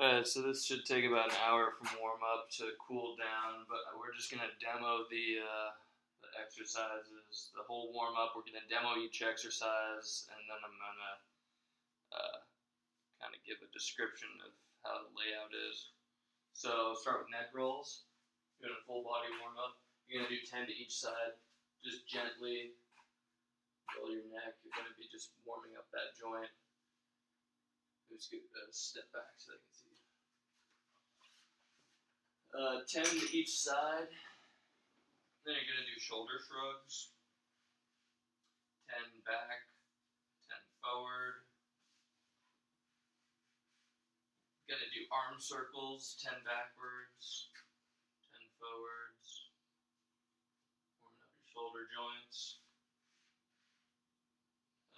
Alright, so this should take about an hour from warm up to cool down, but we're just gonna demo the exercises, the whole warm up. We're gonna demo each exercise, and then I'm gonna kind of give a description of how the layout is. So start with neck rolls. You're doing a full body warm up. You're gonna do 10 to each side. Just gently roll your neck. You're gonna be just warming up that joint. Just get a step back so they can see. 10 to each side. Then you're gonna do shoulder shrugs. 10 back, 10 forward. Gonna do arm circles, 10 backwards, 10 forwards. Warming up your shoulder joints.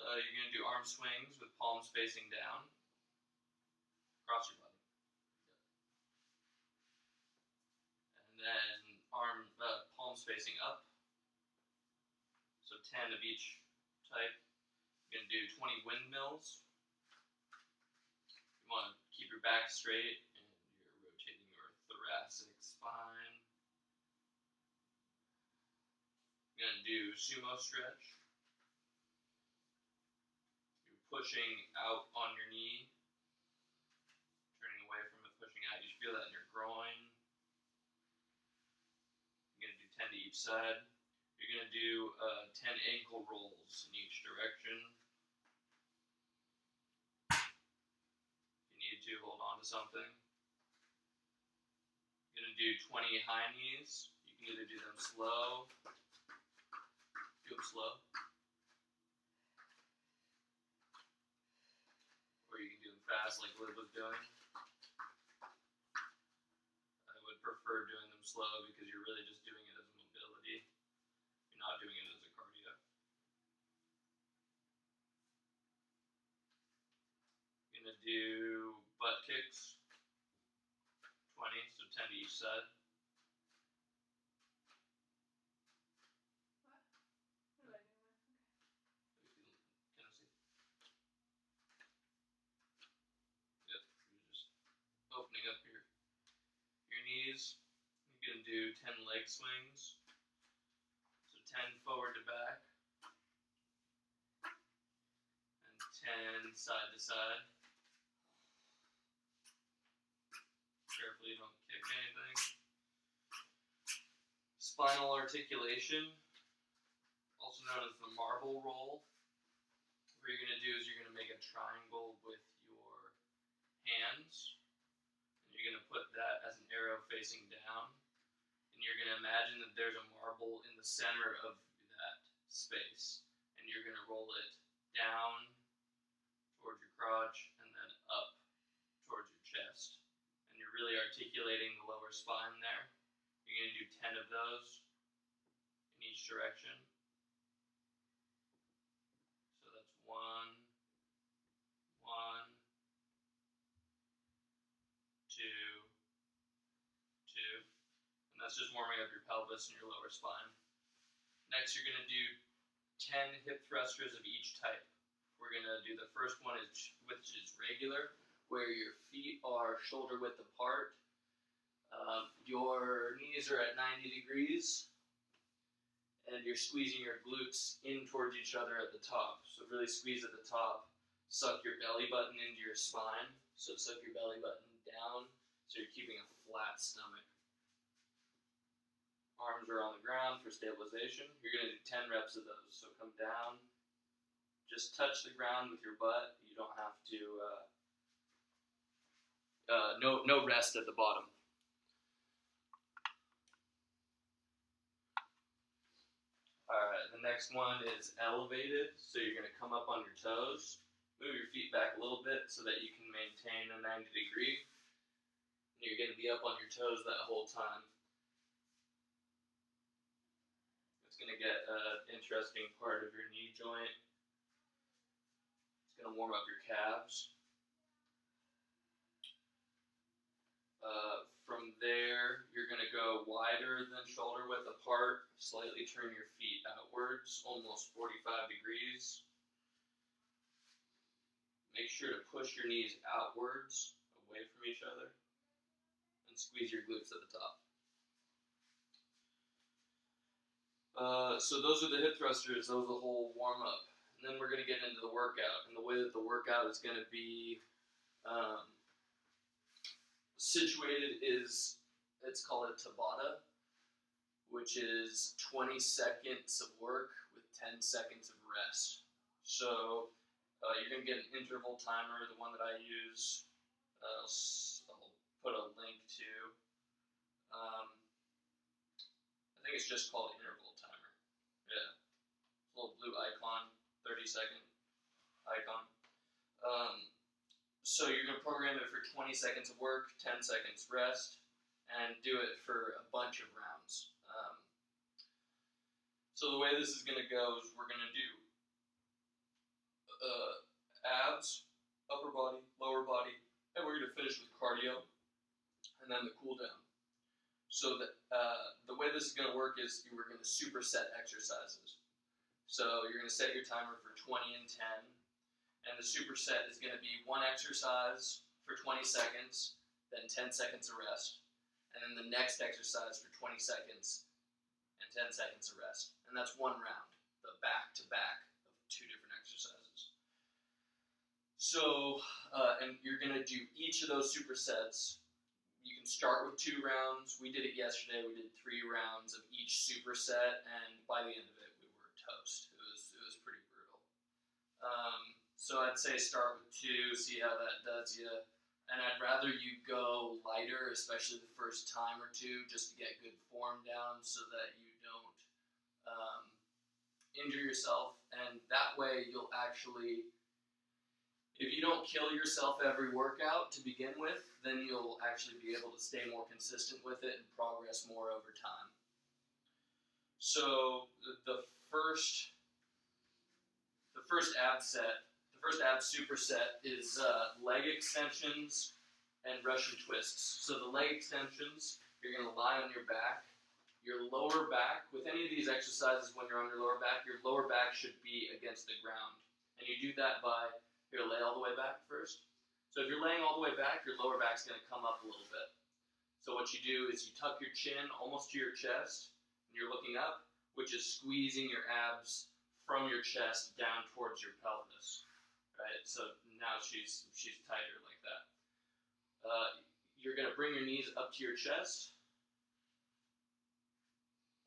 You're gonna do arm swings with palms facing down. Across your body. And then palms facing up. So 10 of each type. You're going to do 20 windmills. You want to keep your back straight and you're rotating your thoracic spine. You're going to do sumo stretch. You're pushing out on your knee. Turning away from it, pushing out. You should feel that in your groin. You're going to do 10 to each side. You're going to do 10 ankle rolls in each direction. If you need to, hold on to something. You're going to do 20 high knees. You can either do them slow. Do them slow. Or you can do them fast like Liv was doing. I would prefer doing them slow because you're really just doing it as a mobility. You're not doing it as a cardio. You're going to do butt kicks. 20, so 10 to each side. What? What am I doing? Okay. Can I see? Yep, you're just opening up your knees. You're going to do 10 leg swings. So 10 forward to back. And 10 side to side. Carefully you don't kick anything. Spinal articulation, also known as the marble roll. What you're going to do is you're going to make a triangle with your hands. You're going to put that as an arrow facing down, and you're going to imagine that there's a marble in the center of that space, and you're going to roll it down towards your crotch and then up towards your chest, and you're really articulating the lower spine there. You're going to do 10 of those in each direction. So that's 1, 1, 2, 2, and that's just warming up your pelvis and your lower spine. Next, you're going to do 10 hip thrusters of each type. We're going to do the first one, which is regular, where your feet are shoulder width apart. Your knees are at 90 degrees, and you're squeezing your glutes in towards each other at the top. So really squeeze at the top, suck your belly button into your spine. So suck your belly button down, so you're keeping a flat stomach. Arms are on the ground for stabilization. You're going to do 10 reps of those. So come down, just touch the ground with your butt. You don't have to, no rest at the bottom. Alright, the next one is elevated. So you're going to come up on your toes. Move your feet back a little bit so that you can maintain a 90 degree. And you're going to be up on your toes that whole time. It's going to get an interesting part of your knee joint. It's going to warm up your calves. From there, you're going to go wider than shoulder width apart. Slightly turn your feet outwards, almost 45 degrees. Make sure to push your knees outwards, away away from each other. And squeeze your glutes at the top. So those are the hip thrusters. Those are the whole warm up. And then we're going to get into the workout. And the way that the workout is going to be situated is, it's called a Tabata, which is 20 seconds of work with 10 seconds of rest. So you're going to get an interval timer, the one that I use. I'll put a link to. I think it's just called interval timer. Yeah. Little blue icon, 30-second icon. So you're going to program it for 20 seconds of work, 10 seconds rest, and do it for a bunch of rounds. So the way this is going to go is we're going to do abs, upper body, lower body, and we're going to finish with cardio, and then the cool down. So the way this is going to work is we're going to superset exercises. So you're going to set your timer for 20 and 10, and the superset is going to be one exercise for 20 seconds, then 10 seconds of rest, and then the next exercise for 20 seconds and 10 seconds of rest. And that's one round, the back-to-back of two different exercises. So, and you're going to do each of those supersets. You can start with 2 rounds. We did it yesterday. We did 3 rounds of each superset, and by the end of it, we were toast. It was pretty brutal. So I'd say start with 2, see how that does you. And I'd rather you go lighter, especially the first time or 2, just to get good form down so that you don't injure yourself. And that way you'll actually, if you don't kill yourself every workout to begin with, then you'll actually be able to stay more consistent with it and progress more over time. So the first ab set, the first ab superset is leg extensions and Russian twists. So the leg extensions, you're going to lie on your back. Your lower back, with any of these exercises when you're on your lower back should be against the ground. And you do that by, you're going to lay all the way back first. So if you're laying all the way back, your lower back's going to come up a little bit. So what you do is you tuck your chin almost to your chest, and you're looking up, which is squeezing your abs from your chest down towards your pelvis. Right? So now she's tighter like that. You're going to bring your knees up to your chest,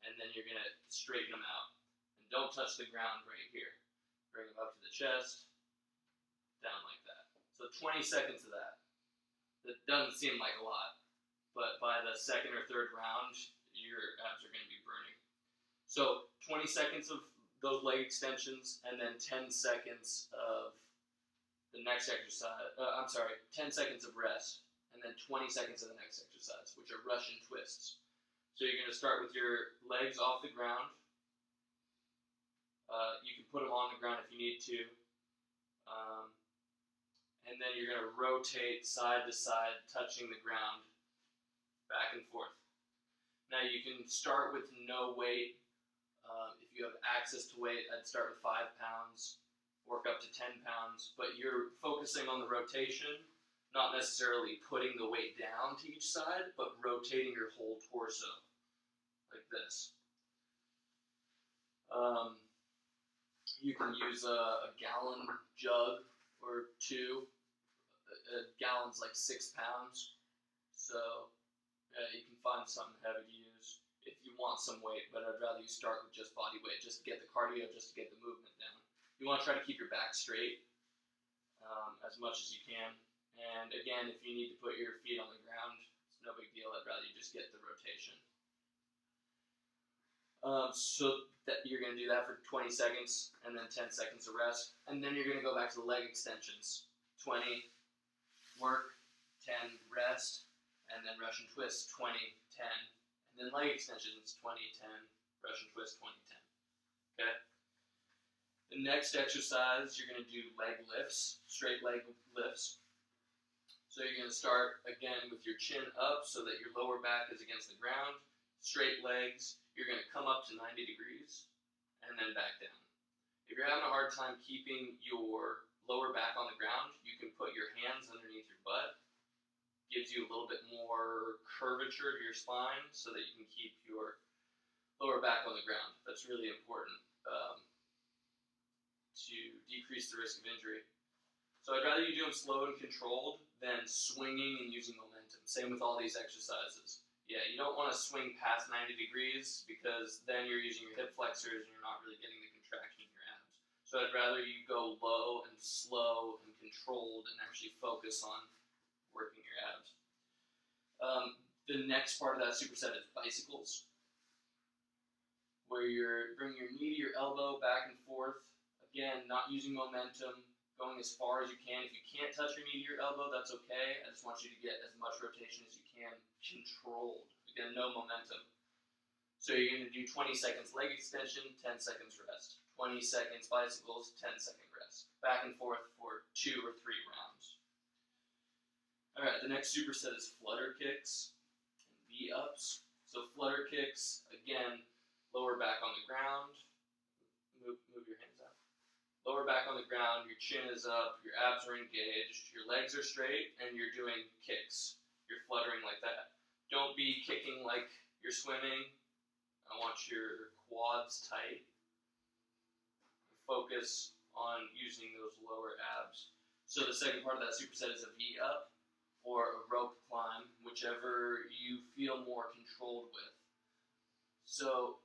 and then you're going to straighten them out. And don't touch the ground right here. Bring them up to the chest, down like that. So 20 seconds of that. That doesn't seem like a lot, but by the second or third round, your abs are going to be burning. So 20 seconds of those leg extensions, and then 10 seconds of the next exercise. 10 seconds of rest, and then 20 seconds of the next exercise, which are Russian twists. So you're going to start with your legs off the ground. You can put them on the ground if you need to. And then you're going to rotate side to side, touching the ground, back and forth. Now you can start with no weight. If you have access to weight, I'd start with 5 pounds, work up to 10 pounds, but you're focusing on the rotation, not necessarily putting the weight down to each side, but rotating your whole torso, like this. You can use a gallon jug or 2. A gallon's like 6 pounds, so you can find something heavy to use if you want some weight, but I'd rather you start with just body weight, just to get the cardio, just to get the movement down. You want to try to keep your back straight as much as you can, and again, if you need to put your feet on the ground, it's no big deal. I'd rather you just get the rotation. So that you're going to do that for 20 seconds, and then 10 seconds of rest, and then you're going to go back to the leg extensions. 20 work, 10 rest, and then Russian twist, 20, 10, and then leg extensions, 20, 10, Russian twist, 20, 10. Okay? The next exercise, you're going to do leg lifts, straight leg lifts. So you're going to start, again, with your chin up so that your lower back is against the ground. Straight legs, you're going to come up to 90 degrees, and then back down. If you're having a hard time keeping your lower back on the ground, you can put your hands underneath your butt, gives you a little bit more curvature to your spine so that you can keep your lower back on the ground. That's really important to decrease the risk of injury. So I'd rather you do them slow and controlled than swinging and using momentum. Same with all these exercises. Yeah, you don't want to swing past 90 degrees because then you're using your hip flexors and you're not really getting the contraction in your abs. So I'd rather you go low and slow and controlled and actually focus on working your abs. The next part of that superset is bicycles, where you're bringing your knee to your elbow back and forth. Again, not using momentum, going as far as you can. If you can't touch your knee to your elbow, that's okay. I just want you to get as much rotation as you can, controlled. Again, no momentum. So you're going to do 20 seconds leg extension, 10 seconds rest. 20 seconds bicycles, 10-second rest. Back and forth for 2 or 3 rounds. Alright, the next superset is flutter kicks and V-ups. So flutter kicks, again, lower back on the ground. Move your hands out. Lower back on the ground, your chin is up, your abs are engaged, your legs are straight, and you're doing kicks. You're fluttering like that. Don't be kicking like you're swimming. I want your quads tight. Focus on using those lower abs. So the second part of that superset is a V-up or a rope climb, whichever you feel more controlled with. So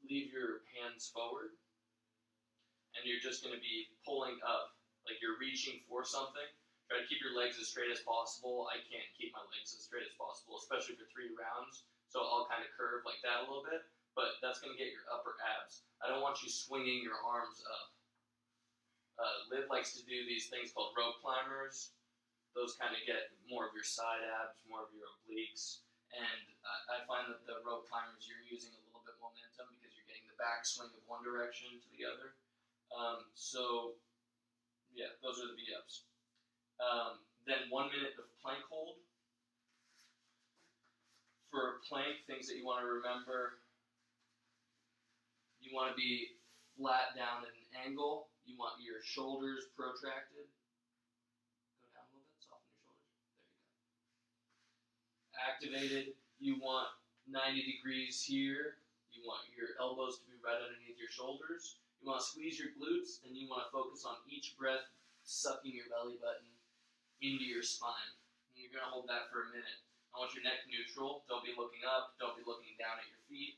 leave your hands forward, and you're just going to be pulling up, like you're reaching for something. Try to keep your legs as straight as possible. I can't keep my legs as straight as possible, especially for 3 rounds, so I'll kind of curve like that a little bit, but that's going to get your upper abs. I don't want you swinging your arms up. Liv likes to do these things called rope climbers. Those kind of get more of your side abs, more of your obliques, and I find that the rope climbers, you're using a little bit momentum because you're getting the backswing of one direction to the other. So, yeah, those are the V-ups. Then 1 minute of plank hold. For plank, things that you want to remember, you want to be flat down at an angle. You want your shoulders protracted. Go down a little bit, soften your shoulders. There you go. Activated, you want 90 degrees here. You want your elbows to be right underneath your shoulders. You want to squeeze your glutes, and you want to focus on each breath, sucking your belly button into your spine. And you're going to hold that for a minute. I want your neck neutral. Don't be looking up. Don't be looking down at your feet.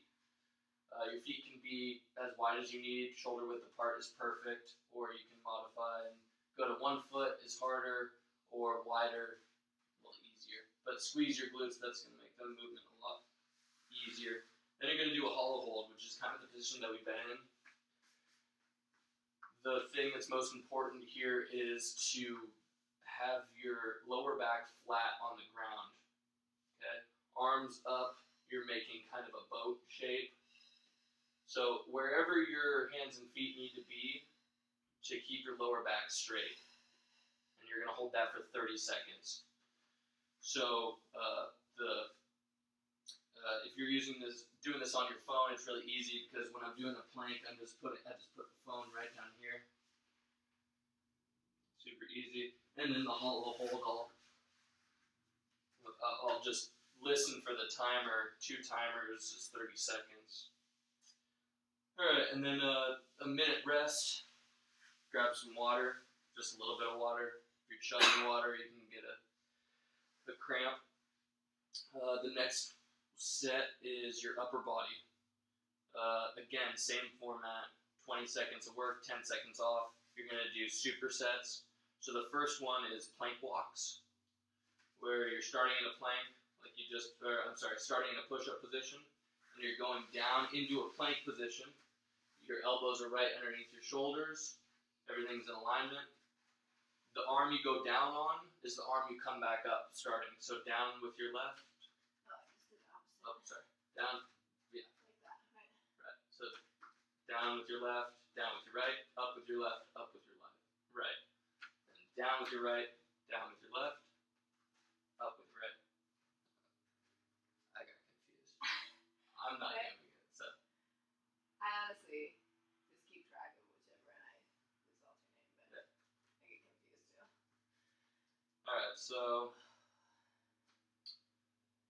Your feet can be as wide as you need. Shoulder width apart is perfect. Or you can modify and go to 1 foot is harder, or wider, a little easier. But squeeze your glutes. That's going to make the movement a lot easier. Then you're going to do a hollow hold, which is kind of the position that we've been in. The thing that's most important here is to have your lower back flat on the ground. Okay? Arms up, you're making kind of a boat shape. So wherever your hands and feet need to be to keep your lower back straight. And you're going to hold that for 30 seconds. So if you're doing this on your phone, it's really easy because when I'm doing a plank, I just put the phone right down here. Super easy. And then the hollow hold, I'll just listen for the timer. 2 timers is 30 seconds. Alright, and then a minute rest. Grab some water, just a little bit of water. If you're chugging water, you can get a cramp. The next set is your upper body. Again, same format, 20 seconds of work, 10 seconds off. You're going to do supersets. So the first one is plank walks, where you're starting in a plank, starting in a push-up position, and you're going down into a plank position. Your elbows are right underneath your shoulders. Everything's in alignment. The arm you go down on is the arm you come back up starting. So down with your left. Oh, I just did the opposite. Oh, sorry. Down. Yeah. Like that, right? Right. So down with your left, down with your right, up with your left, up with your left. Right. And down with your right, down with your left, up with your right. I got confused. I'm not Okay. doing it, so. I honestly just keep track of whichever, and I lose alternate, but Yeah. I get confused too. Alright, so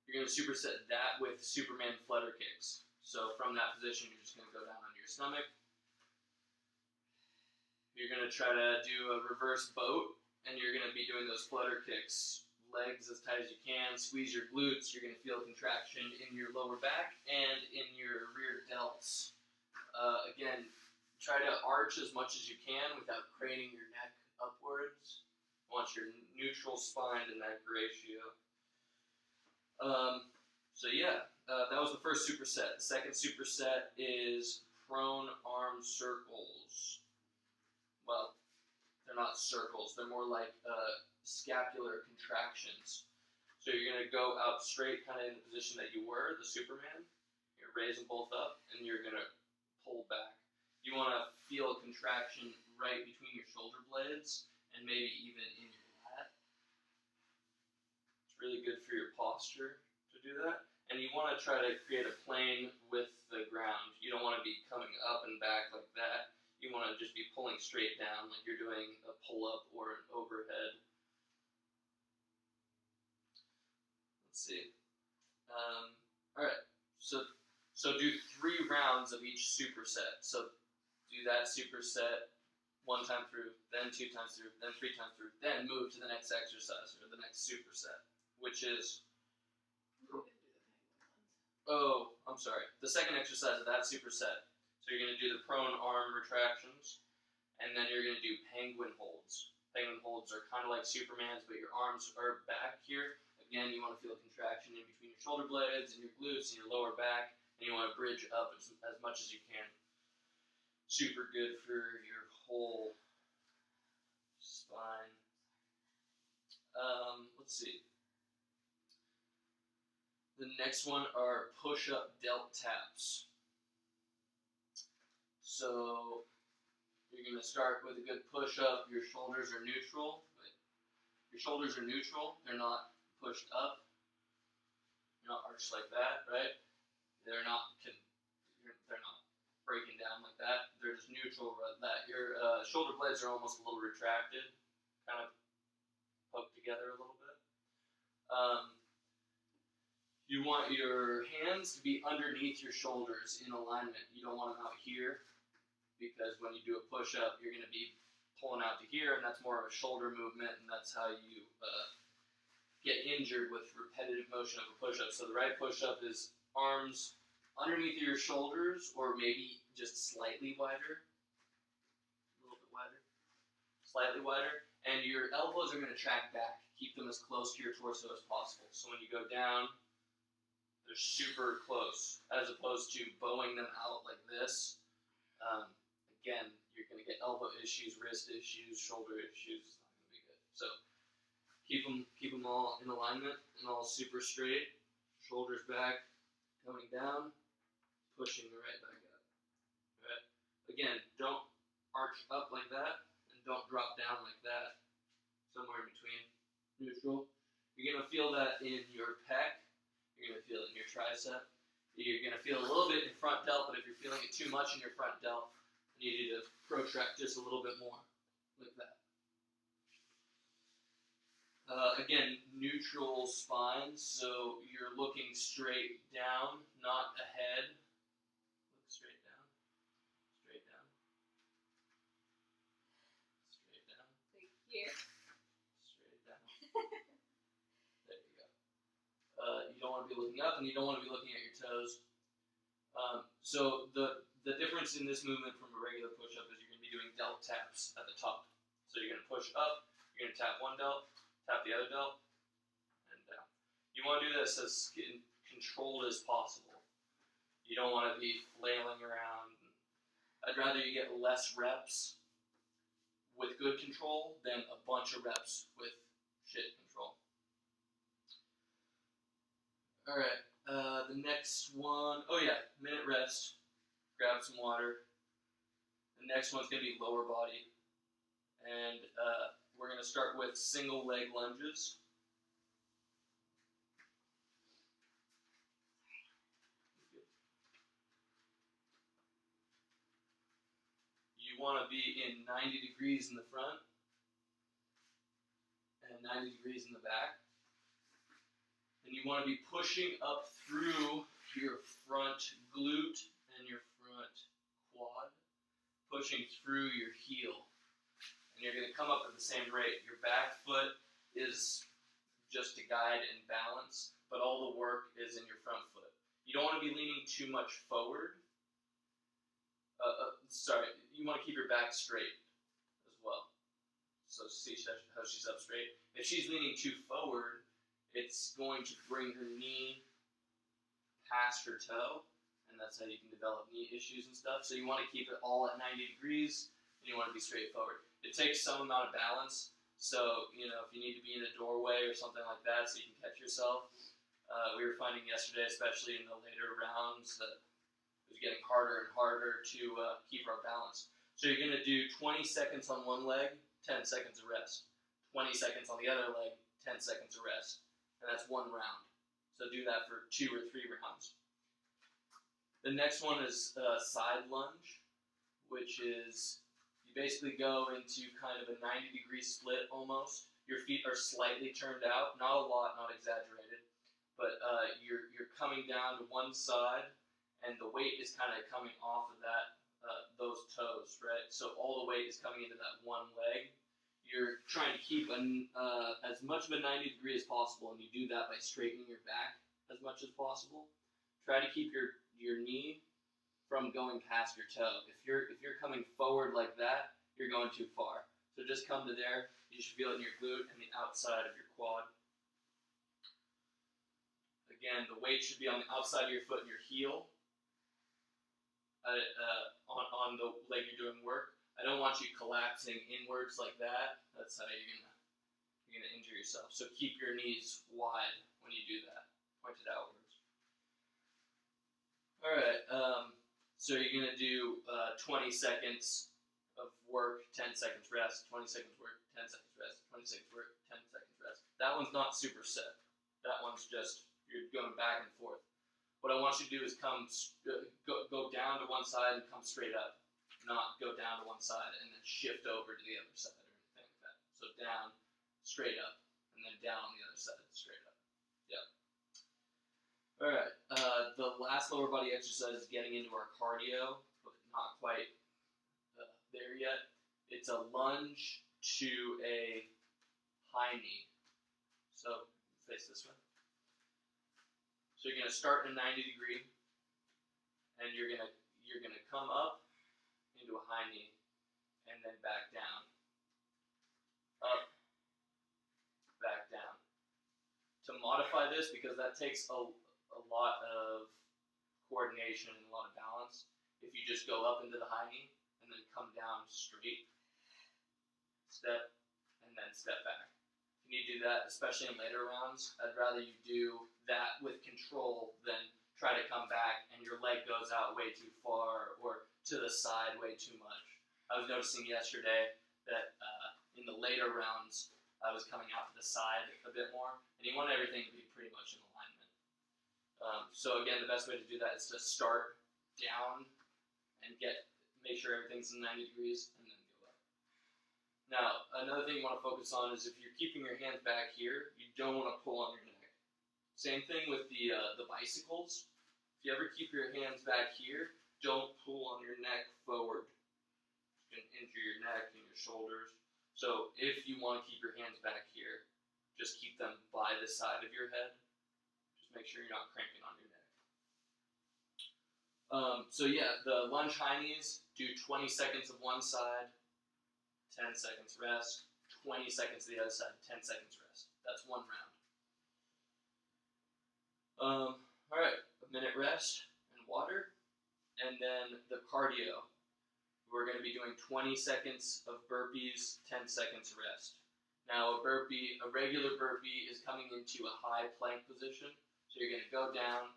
you're going to superset that with Superman flutter kicks. So from that position, you're just going to go down onto your stomach. You're going to try to do a reverse boat, and you're going to be doing those flutter kicks. Legs as tight as you can, squeeze your glutes. You're going to feel contraction in your lower back and in your rear delts. Again, try to arch as much as you can without craning your neck upwards. You want your neutral spine to neck ratio. That was the first superset. The second superset is prone arm circles. Well, they're not circles. They're more like scapular contractions. So you're going to go out straight, kind of in the position that you were, the Superman. You're raising both up, and you're going to pull back. You want to feel a contraction right between your shoulder blades, and maybe even in your lat. It's really good for your posture to do that. And you want to try to create a plane with the ground. You don't want to be coming up and back like that. You want to just be pulling straight down like you're doing a pull-up or an overhead. Let's see. Alright, so do 3 rounds of each superset. So do that superset 1 time through, then 2 times through, then 3 times through, then move to the next exercise or the next superset, which is... Oh, I'm sorry. The second exercise of that superset. So you're going to do the prone arm retractions, and then you're going to do penguin holds. Penguin holds are kind of like Superman's, but your arms are back here. Again, you want to feel a contraction in between your shoulder blades and your glutes and your lower back, and you want to bridge up as much as you can. Super good for your whole spine. Let's see. The next one are push-up delt taps. So you're going to start with a good push-up. Your shoulders are neutral. Your shoulders are neutral. They're not pushed up. You're not arched like that, right? They're not breaking down like that. They're just neutral like that. Your shoulder blades are almost a little retracted, kind of poked together a little bit. You want your hands to be underneath your shoulders in alignment. You don't want them out here, because when you do a push-up, you're going to be pulling out to here, and that's more of a shoulder movement, and that's how you get injured with repetitive motion of a push-up. So the right push-up is arms underneath your shoulders, or maybe just slightly wider, a little bit wider, slightly wider, and your elbows are going to track back. Keep them as close to your torso as possible. So when you go down, they're super close, as opposed to bowing them out like this. Again, you're going to get elbow issues, wrist issues, shoulder issues. It's not going to be good. So keep them all in alignment and all super straight. Shoulders back, coming down, pushing right back up. Right? Again, don't arch up like that, and don't drop down like that. Somewhere in between, neutral. You're going to feel that in your pec. You're going to feel it in your tricep. You're going to feel a little bit in front delt, but if you're feeling it too much in your front delt, I need you to protract just a little bit more, like that. Again, neutral spine, so you're looking straight down, not ahead. Look straight down, straight down, straight down. Like here. Straight down. There you go. You don't want to be looking up, and you don't want to be looking at your toes. So the difference in this movement from a regular push-up is you're going to be doing delt taps at the top. So you're going to push up, you're going to tap one delt, tap the other delt, and down. You want to do this as controlled as possible. You don't want to be flailing around. I'd rather you get less reps with good control than a bunch of reps with shit control. Alright, the next one, minute rest. Grab some water. The next one's going to be lower body. And we're going to start with single leg lunges. You want to be in 90 degrees in the front and 90 degrees in the back. and you want to be pushing up through your front glute and your front quad, pushing through your heel. And you're going to come up at the same rate. Your back foot is just to guide and balance, but all the work is in your front foot. You don't want to be leaning too much forward. You want to keep your back straight as well. So see how she's up straight. If she's leaning too forward, it's going to bring her knee past her toe, and that's how you can develop knee issues and stuff. So you want to keep it all at 90 degrees, and you want to be straight forward. It takes some amount of balance. So, if you need to be in a doorway or something like that so you can catch yourself. We were finding yesterday, especially in the later rounds, that it was getting harder and harder to keep our balance. So you're going to do 20 seconds on one leg, 10 seconds of rest. 20 seconds on the other leg, 10 seconds of rest. And that's one round. So do that for 2 or 3 rounds. The next one is side lunge, which is you basically go into kind of a 90-degree split almost. Your feet are slightly turned out, not a lot, not exaggerated, but you're coming down to one side, and the weight is kind of coming off of those toes, right? So all the weight is coming into that one leg. You're trying to keep as much of a 90 degree as possible, and you do that by straightening your back as much as possible. Try to keep your knee from going past your toe. If you're coming forward like that, you're going too far. So just come to there. You should feel it in your glute and the outside of your quad. Again, the weight should be on the outside of your foot and your heel on the leg you're doing work. I don't want you collapsing inwards like that. That's how you're gonna injure yourself. So keep your knees wide when you do that, pointed outwards. All right. So you're gonna do 20 seconds of work, 10 seconds rest. 20 seconds work, 10 seconds rest. 20 seconds work, 10 seconds rest. That one's not super set. That one's just you're going back and forth. What I want you to do is go down to one side and come straight up. Not go down to one side and then shift over to the other side or anything like that. So down, straight up, and then down on the other side, straight up. Yep. All right. The last lower body exercise is getting into our cardio, but not quite there yet. It's a lunge to a high knee. So face this way. So you're gonna start in a 90 degree, and you're gonna come up into a high knee, and then back down. Up, back down. To modify this, because that takes a lot of coordination and a lot of balance, if you just go up into the high knee, and then come down straight, step, and then step back. If you need to do that, especially in later rounds, I'd rather you do that with control than try to come back and your leg goes out way too far or to the side way too much. I was noticing yesterday that in the later rounds, I was coming out to the side a bit more, and you want everything to be pretty much in alignment. So again, the best way to do that is to start down and make sure everything's in 90 degrees, and then go up. Now, another thing you want to focus on is if you're keeping your hands back here, you don't want to pull on your neck. Same thing with the bicycles. If you ever keep your hands back here, don't pull on your neck forward. You can injure your neck and your shoulders. So if you want to keep your hands back here, just keep them by the side of your head. Just make sure you're not cranking on your neck. So yeah, the lunge high knees, do 20 seconds of one side, 10 seconds rest, 20 seconds to the other side, 10 seconds rest. That's one round. All right, a minute rest and water, and then the cardio. We're going to be doing 20 seconds of burpees, 10 seconds rest. Now, a regular burpee is coming into a high plank position. So you're going to go down,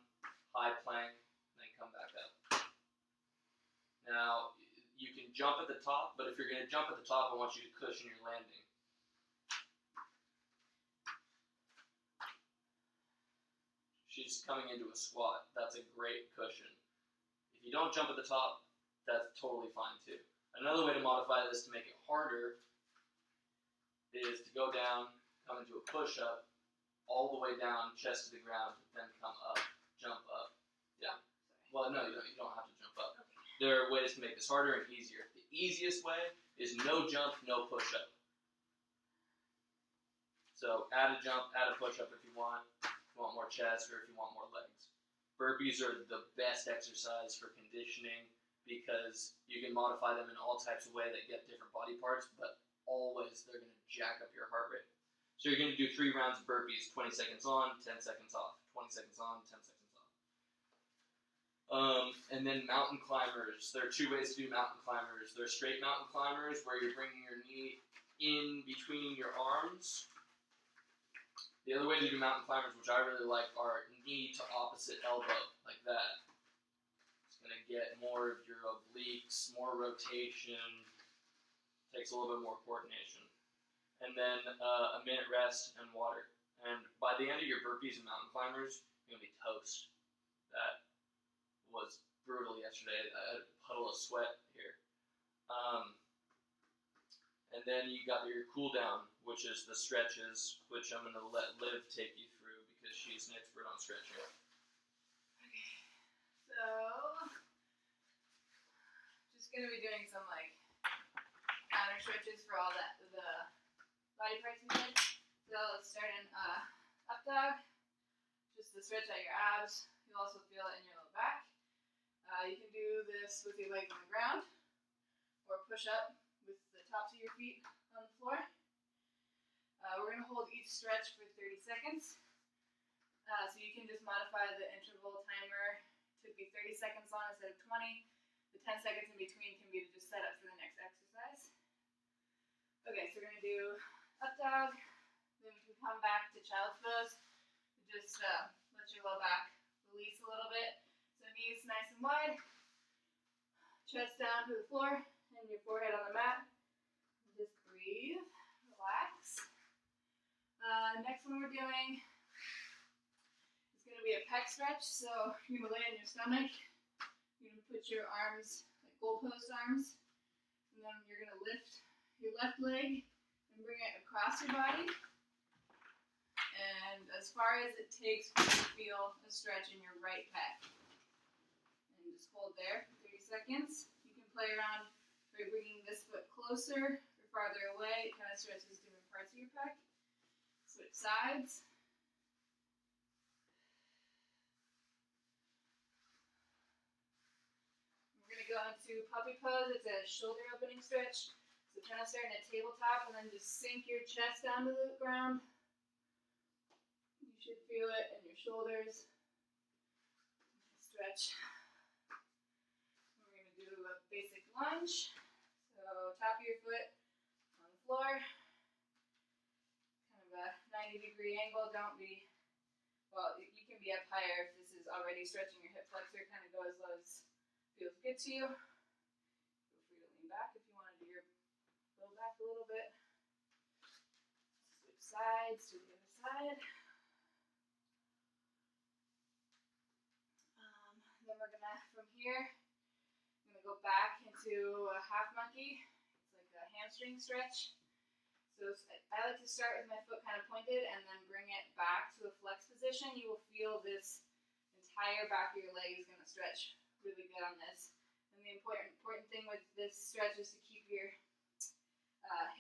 high plank, and then come back up. Now, you can jump at the top, but if you're going to jump at the top, I want you to cushion your landing. She's coming into a squat. That's a great cushion. If you don't jump at the top, that's totally fine too. Another way to modify this to make it harder is to go down, come into a push-up, all the way down, chest to the ground, then come up, jump up. Yeah. Well, no, you don't have to jump up. Okay. There are ways to make this harder and easier. The easiest way is no jump, no push up. So add a jump, add a push up if you want more chest or if you want more legs. Burpees are the best exercise for conditioning because you can modify them in all types of ways that get different body parts, but always they're going to jack up your heart rate. So you're going to do 3 rounds of burpees, 20 seconds on, 10 seconds off, 20 seconds on, 10 seconds off. And then mountain climbers. There are 2 ways to do mountain climbers. There are straight mountain climbers where you're bringing your knee in between your arms. The other way to do mountain climbers, which I really like, are knee to opposite elbow, like that. It's going to get more of your obliques, more rotation, takes a little bit more coordination. And then a minute rest and water. And by the end of your burpees and mountain climbers, you're going to be toast. That was brutal yesterday. I had a puddle of sweat here. And then you got your cool down, which is the stretches, which I'm going to let Liv take you through because she's an expert on stretching. Okay. So, just going to be doing some like counter stretches for all the body parts we did. So let's start in up dog, just to stretch out your abs. You'll also feel it in your low back. You can do this with your legs on the ground, or push up with the tops of your feet on the floor. We're going to hold each stretch for 30 seconds. So you can just modify the interval timer to be 30 seconds long instead of 20. The 10 seconds in between can be to just set up for the next exercise. Okay, so we're going to do up dog. Then we can come back to child's pose. Just let your low back release a little bit. So knees nice and wide. Chest down to the floor and your forehead on the mat. Just breathe, relax. Next one we're doing is going to be a pec stretch. So you're going to lay on your stomach. You're going to put your arms like goalpost arms. And then you're going to lift your left leg and bring it across your body. And as far as it takes for you to feel a stretch in your right pec. And just hold there for 30 seconds. You can play around by bringing this foot closer or farther away. It kind of stretches different parts of your pec. Switch sides. We're going to go into puppy pose. It's a shoulder opening stretch. So kind of starting at tabletop and then just sink your chest down to the ground. You should feel it in your shoulders. Stretch. We're going to do a basic lunge. So top of your foot on the floor. Kind of a 90-degree angle. Don't be, well, you can be up higher if this is already stretching your hip flexor. Kind of go as low as feels good to you. Feel free to lean back if you want to do your low back a little bit. Switch sides to the other side. Then we're gonna, from here, I'm gonna go back into a half monkey. It's like a hamstring stretch. So I like to start with my foot kind of pointed and then bring it back to a flex position. You will feel this entire back of your leg is gonna stretch really good on this. And the important thing with this stretch is to keep your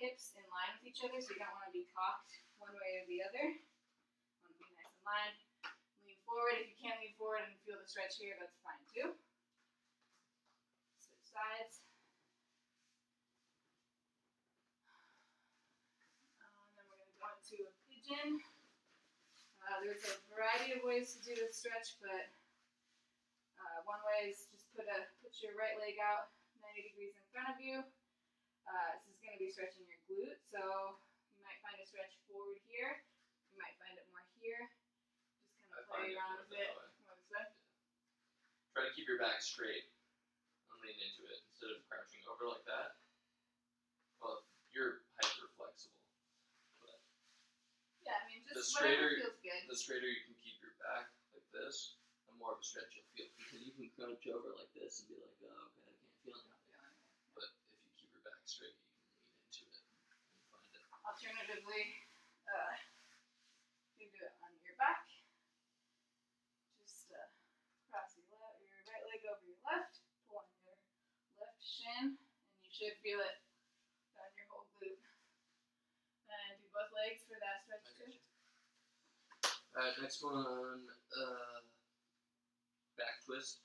hips in line with each other, so you don't want to be cocked one way or the other. You want to be nice and lined. Lean forward. If you can't lean forward and feel the stretch here, that's fine too. Switch sides. Then we're going to go into a pigeon. There's a variety of ways to do this stretch, but one way is just put your right leg out 90 degrees in front of you. This is going to be stretching your glute, so you might find a stretch forward here. You might find it more here. Just kind of play around with it more this way. Try to keep your back straight and lean into it instead of crouching over like that. Well, you're hyper flexible, but yeah, I mean, just whatever feels good. The straighter you can keep your back like this, the more of a stretch you'll feel. Because you can crouch over like this and be like, oh, okay, I can't feel anything. But if you keep your back straight, you can lean into it and find it. Alternatively, you can do it on left. Pull on your left shin, and you should feel it down your whole glute. And do both legs for that stretch too. Alright, next one, back twist.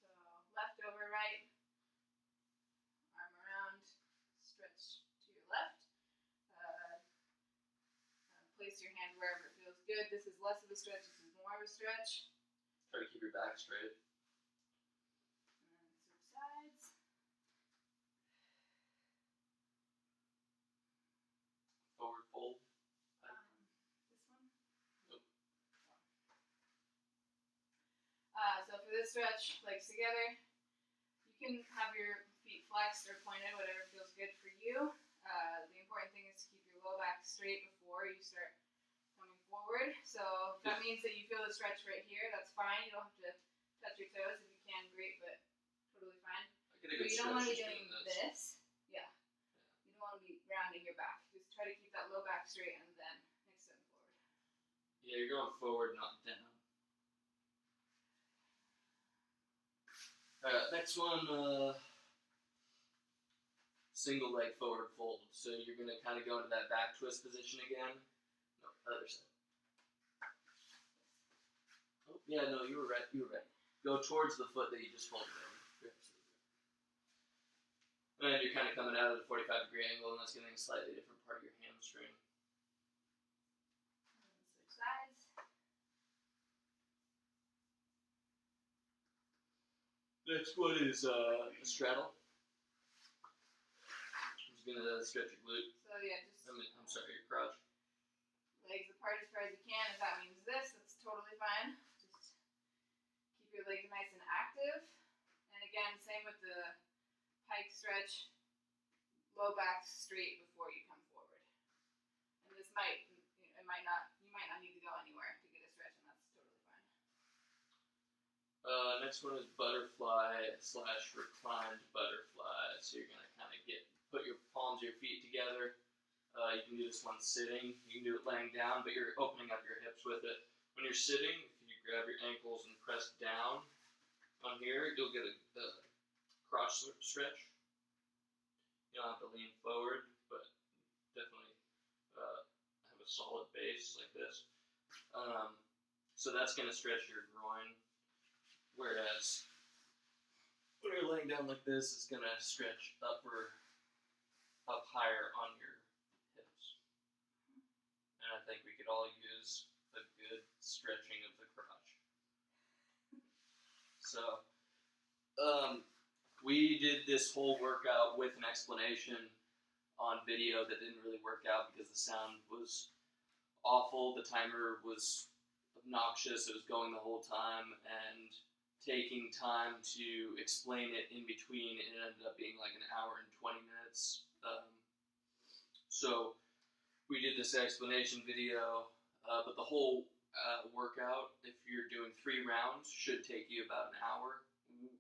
So left over right, arm around, stretch to your left. Place your hand wherever it feels good. This is less of a stretch, this is more of a stretch. Try to keep your back straight. And then switch sides. Forward fold. This one? Nope. So for this stretch, legs together, you can have your feet flexed or pointed, whatever feels good for you. The important thing is to keep your low back straight before you start coming forward. So if that means that you feel the stretch right here, that's fine. You don't have to touch your toes. If you can, great, but totally fine. I get a But good you don't want to be stretch doing doing this. Yeah. You don't want to be rounding your back. Just try to keep that low back straight and then extend forward. Yeah, you're going forward, not down. Alright, next one, single leg forward fold. So you're going to kind of go into that back twist position again. No, other side. Oh, yeah, no, you were right. Go towards the foot that you just folded in. You're absolutely right. And you're kind of coming out at a 45-degree angle, and that's getting a slightly different part of your hamstring. And then switch sides. Next one is a straddle. I'm just gonna stretch your glute. So yeah, just I'm sorry, your crotch. legs apart as far as you can. If that means this, that's totally fine. Just keep your legs nice and active. And again, same with the pike stretch. Low back straight before you come forward. And this you might not need to go anywhere to get a stretch, and that's totally fine. Next one is butterfly / reclined butterfly. So you're gonna kind of put your palms of your feet together. You can do this one sitting. You can do it laying down, but you're opening up your hips with it. When you're sitting, if you grab your ankles and press down on here, you'll get a crotch stretch. You don't have to lean forward, but definitely have a solid base like this. So that's going to stretch your groin. Whereas when you're laying down like this, it's going to stretch up higher on your hips. And I think we could all use a good stretching of the crotch. So, we did this whole workout with an explanation on video that didn't really work out because the sound was awful, the timer was obnoxious, it was going the whole time, and taking time to explain it in between, it ended up being like an hour and 20 minutes. So we did this explanation video, but the whole workout, if you're doing 3 rounds, should take you about an hour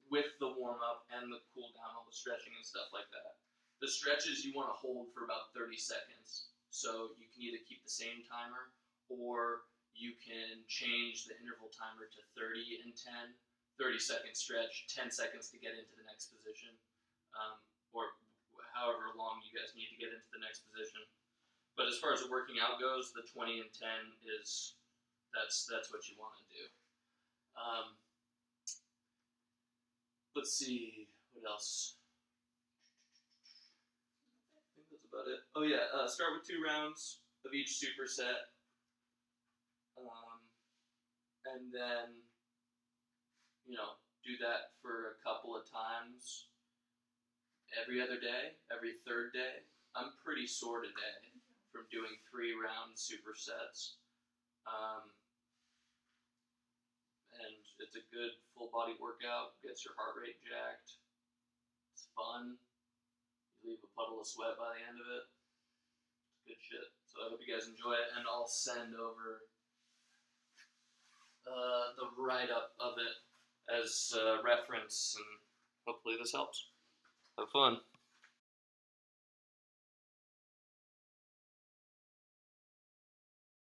with the warm-up and the cool-down, all the stretching and stuff like that. The stretches you want to hold for about 30 seconds. So you can either keep the same timer, or you can change the interval timer to 30 and 10. 30-second stretch, 10 seconds to get into the next position, or however long you guys need to get into the next position. But as far as the working out goes, the 20 and 10 is that's what you want to do. Let's see what else. I think that's about it. Oh yeah, start with 2 rounds of each superset, and then do that for a couple of times every other day, every 3rd day. I'm pretty sore today from doing 3-round supersets. And it's a good full body workout, gets your heart rate jacked. It's fun. You leave a puddle of sweat by the end of it. It's good shit. So I hope you guys enjoy it, and I'll send over the write-up of it as reference, and hopefully this helps. Have fun.